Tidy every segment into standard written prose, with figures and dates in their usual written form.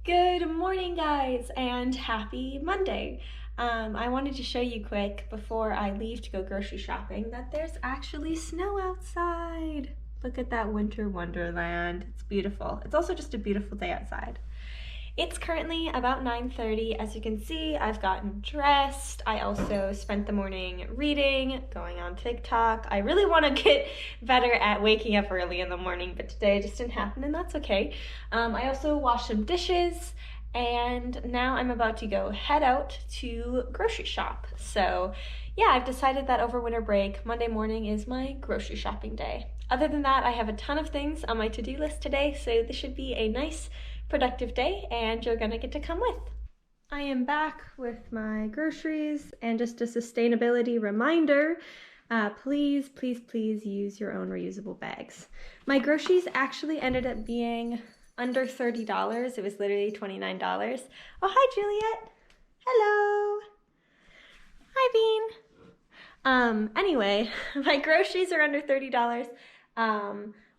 Good morning, guys, and happy Monday. I wanted to show you quick before I leave to go grocery shopping that there's actually snow outside. Look at that winter wonderland. It's beautiful. It's also just a beautiful day outside. It's currently about 9:30. As you can see, I've gotten dressed. I also spent the morning reading, going on TikTok. I really want to get better at waking up early in the morning, but today it just didn't happen, and that's okay. I also washed some dishes, and now I'm about to go head out to grocery shop. So yeah, I've decided that over winter break, Monday morning is my grocery shopping day. Other than that, I have a ton of things on my to-do list today, so this should be a nice productive day, and you're gonna get to come with. I am back with my groceries, and just a sustainability reminder, please use your own reusable bags. My groceries actually ended up being under $30. It was literally $29. Oh, hi, Juliet. Hello. Hi, Bean. Anyway, my groceries are under $30.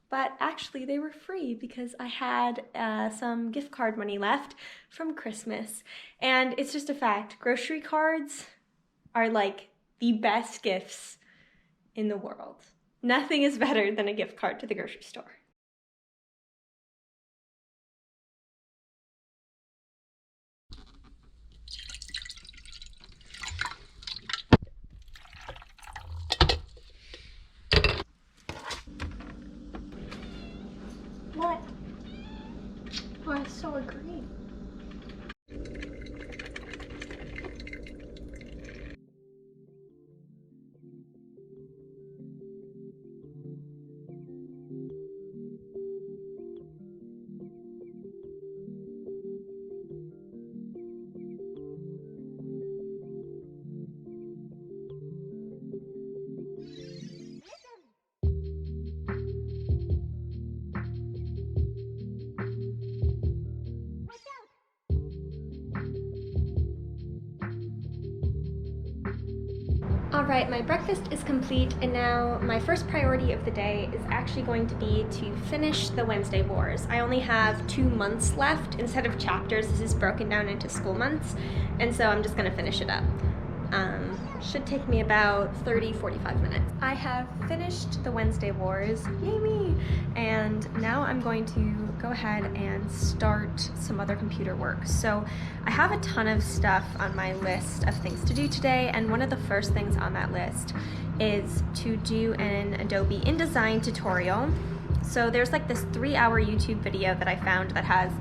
But actually they were free because I had some gift card money left from Christmas. And it's just a fact, grocery cards are like the best gifts in the world. Nothing is better than a gift card to the grocery store. What? Oh, I so agree. All right, my breakfast is complete, and now my first priority of the day is actually going to be to finish the Wednesday Wars. I only have 2 months left. Instead of chapters, this is broken down into school months, and so I'm just gonna finish it up. Should take me about 30-45 minutes. I have finished the Wednesday Wars, yay me! And now I'm going to go ahead and start some other computer work. So I have a ton of stuff on my list of things to do today, and one of the first things on that list is to do an Adobe InDesign tutorial. So there's like this 3-hour YouTube video that I found that has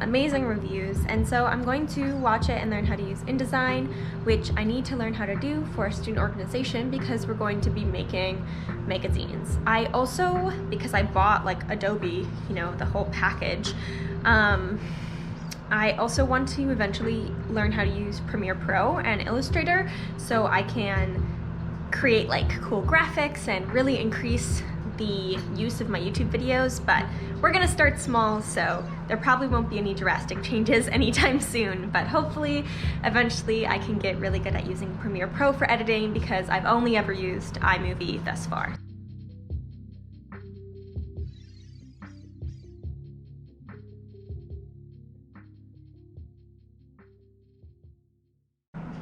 amazing reviews, and so I'm going to watch it and learn how to use InDesign, which I need to learn how to do for a student organization because we're going to be making magazines. I also, because I bought like Adobe, you know, the whole package, I also want to eventually learn how to use Premiere Pro and Illustrator so I can create like cool graphics and really increase the use of my YouTube videos, but we're gonna start small, so there probably won't be any drastic changes anytime soon, but hopefully eventually I can get really good at using Premiere Pro for editing because I've only ever used iMovie thus far.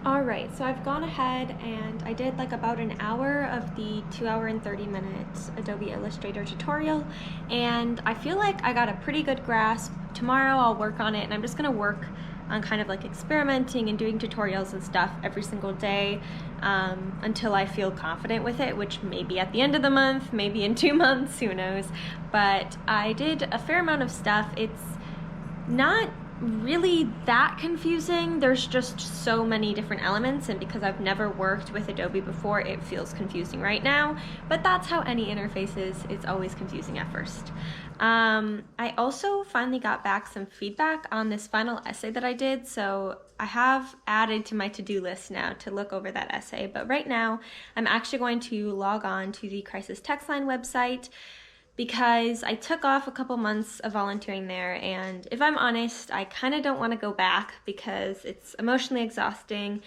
Alright, so I've gone ahead and I did like about an hour of the 2-hour and 30-minute Adobe Illustrator tutorial, and I feel like I got a pretty good grasp. Tomorrow I'll work on it, and I'm just gonna work on kind of like experimenting and doing tutorials and stuff every single day until I feel confident with it, which may be at the end of the month, maybe in 2 months, who knows. But I did a fair amount of stuff. It's not really that confusing. There's just so many different elements, and because I've never worked with Adobe before, it feels confusing right now, but that's how any interface is. It's always confusing at first. I also finally got back some feedback on this final essay that I did, so I have added to my to-do list now to look over that essay, but right now I'm actually going to log on to the Crisis Text Line website because I took off a couple months of volunteering there, and if I'm honest, I kind of don't want to go back because it's emotionally exhausting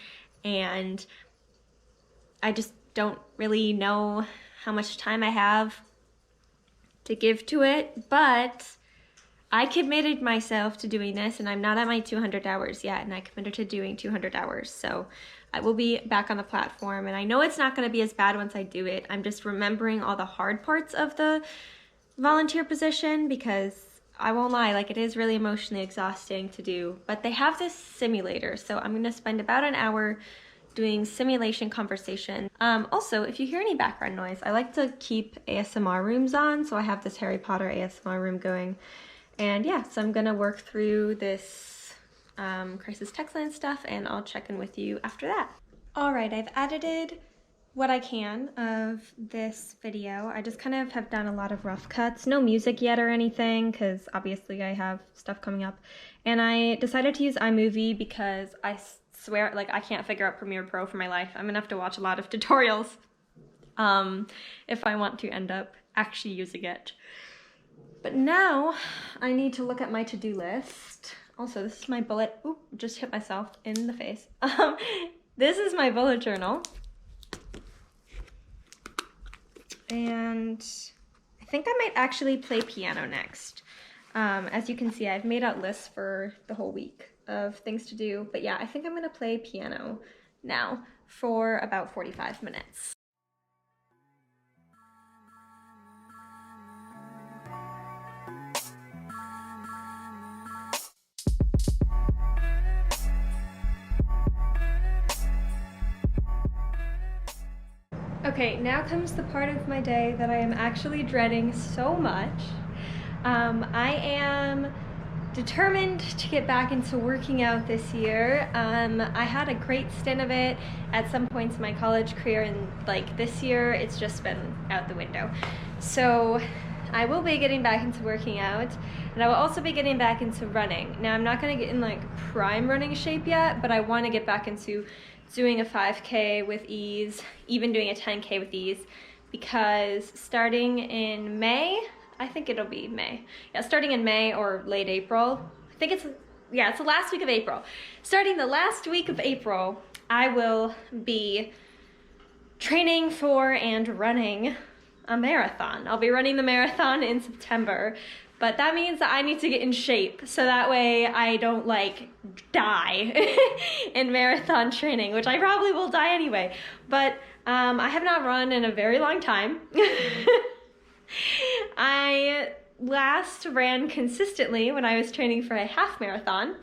and I just don't really know how much time I have to give to it, but I committed myself to doing this, and I'm not at my 200 hours yet, and I committed to doing 200 hours. So I will be back on the platform, and I know it's not going to be as bad once I do it. I'm just remembering all the hard parts of the volunteer position, because I won't lie, like, it is really emotionally exhausting to do. But they have this simulator, so I'm going to spend about an hour doing simulation conversation. Also, if you hear any background noise, I like to keep ASMR rooms on, so I have this Harry Potter ASMR room going. And yeah, so I'm gonna work through this crisis text line stuff, and I'll check in with you after that. All right, I've edited what I can of this video. I just kind of have done a lot of rough cuts, no music yet or anything, because obviously I have stuff coming up. And I decided to use iMovie because I swear, like, I can't figure out Premiere Pro for my life. I'm gonna have to watch a lot of tutorials if I want to end up actually using it. But now I need to look at my to-do list. Also, this is my bullet, oop, just hit myself in the face. This is my bullet journal. And I think I might actually play piano next. As you can see, I've made out lists for the whole week of things to do. But yeah, I think I'm gonna play piano now for about 45 minutes. Okay, now comes the part of my day that I am actually dreading so much. I am determined to get back into working out this year. I had a great stint of it at some points in my college career, and like this year it's just been out the window. So I will be getting back into working out, and I will also be getting back into running. Now, I'm not gonna get in like prime running shape yet, but I wanna get back into doing a 5K with ease, even doing a 10K with ease, because starting in May, I think it'll be May. Yeah, starting in May or late April. I think it's the last week of April. Starting the last week of April, I will be training for and running a marathon. I'll be running the marathon in September, but that means that I need to get in shape so that way I don't like die in marathon training, which I probably will die anyway. But I have not run in a very long time. I last ran consistently when I was training for a half marathon,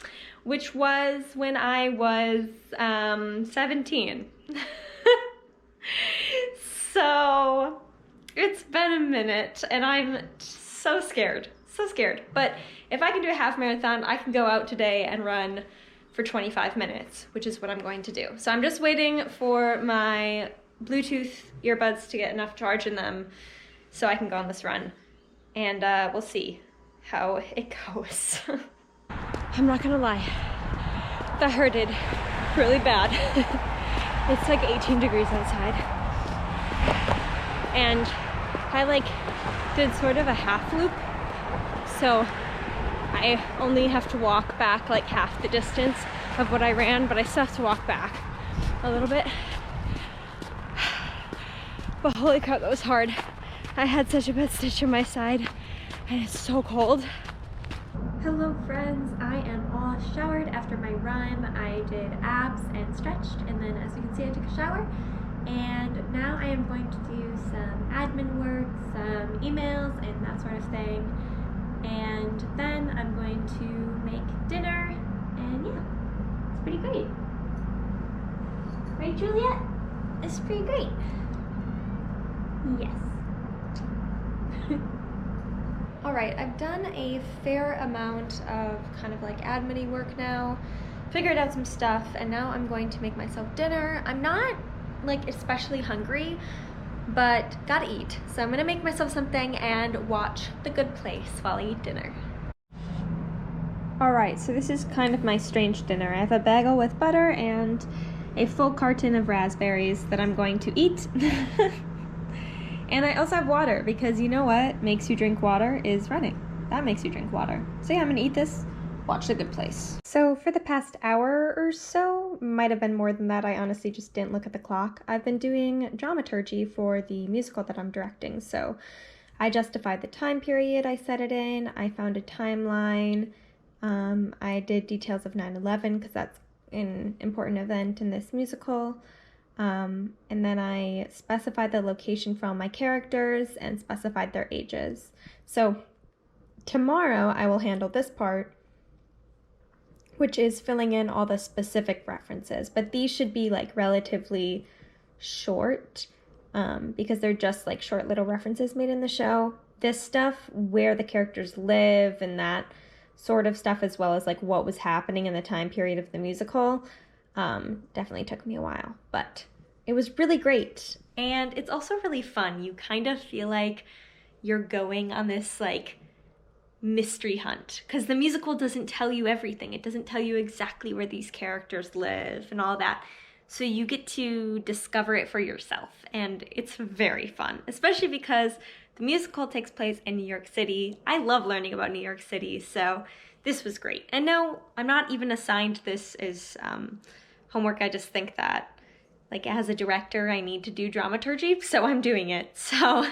which was when I was 17. So it's been a minute, and I'm so scared. But if I can do a half marathon, I can go out today and run for 25 minutes, which is what I'm going to do. So I'm just waiting for my Bluetooth earbuds to get enough charge in them so I can go on this run. And we'll see how it goes. I'm not gonna lie, that hurted really bad. It's like 18 degrees outside. And I like did sort of a half loop. So I only have to walk back like half the distance of what I ran, but I still have to walk back a little bit. But holy crap, that was hard. I had such a bad stitch in my side, and it's so cold. Hello friends, I am all showered after my run. I did abs and stretched, and then as you can see, I took a shower. And now I am going to do some admin work, some emails, and that sort of thing. And then I'm going to make dinner, and yeah, it's pretty great. Right, Juliet? It's pretty great. Yes. Alright, I've done a fair amount of kind of like admin-y work now, figured out some stuff, and now I'm going to make myself dinner. I'm not like especially hungry, but gotta eat. So I'm gonna make myself something and watch The Good Place while I eat dinner. Alright, so this is kind of my strange dinner. I have a bagel with butter and a full carton of raspberries that I'm going to eat. And I also have water, because you know what makes you drink water is running. That makes you drink water. So yeah, I'm gonna eat this, watch The Good Place. So for the past hour or so, might have been more than that, I honestly just didn't look at the clock, I've been doing dramaturgy for the musical that I'm directing. So I justified the time period I set it in. I found a timeline. I did details of 9/11 because that's an important event in this musical. And then I specified the location for all my characters and specified their ages. So tomorrow I will handle this part, which is filling in all the specific references. But these should be like relatively short because they're just like short little references made in the show. This stuff, where the characters live and that sort of stuff, as well as like what was happening in the time period of the musical, definitely took me a while, but it was really great. And it's also really fun. You kind of feel like you're going on this like mystery hunt because the musical doesn't tell you everything. It doesn't tell you exactly where these characters live and all that. So you get to discover it for yourself, and it's very fun, especially because the musical takes place in New York City. I love learning about New York City, so this was great. And no, I'm not even assigned this as homework. I just think that, like, as a director, I need to do dramaturgy, so I'm doing it. So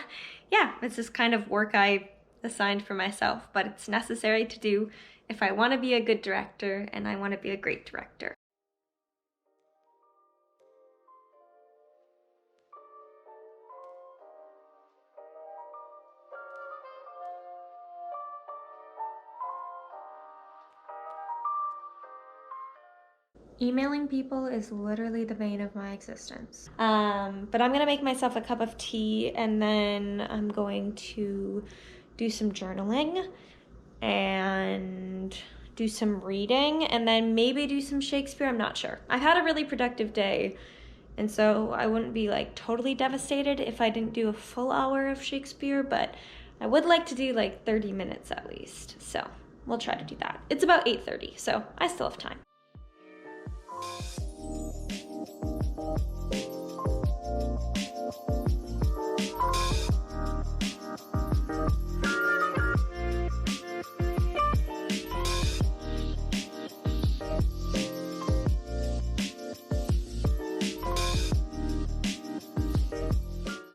yeah, it's just kind of work I assigned for myself, but it's necessary to do if I want to be a good director and I want to be a great director. Emailing people is literally the bane of my existence. But I'm gonna make myself a cup of tea and then I'm going to do some journaling and do some reading and then maybe do some Shakespeare. I'm not sure. I've had a really productive day, and so I wouldn't be like totally devastated if I didn't do a full hour of Shakespeare, but I would like to do like 30 minutes at least. So we'll try to do that. It's about 8:30, so I still have time.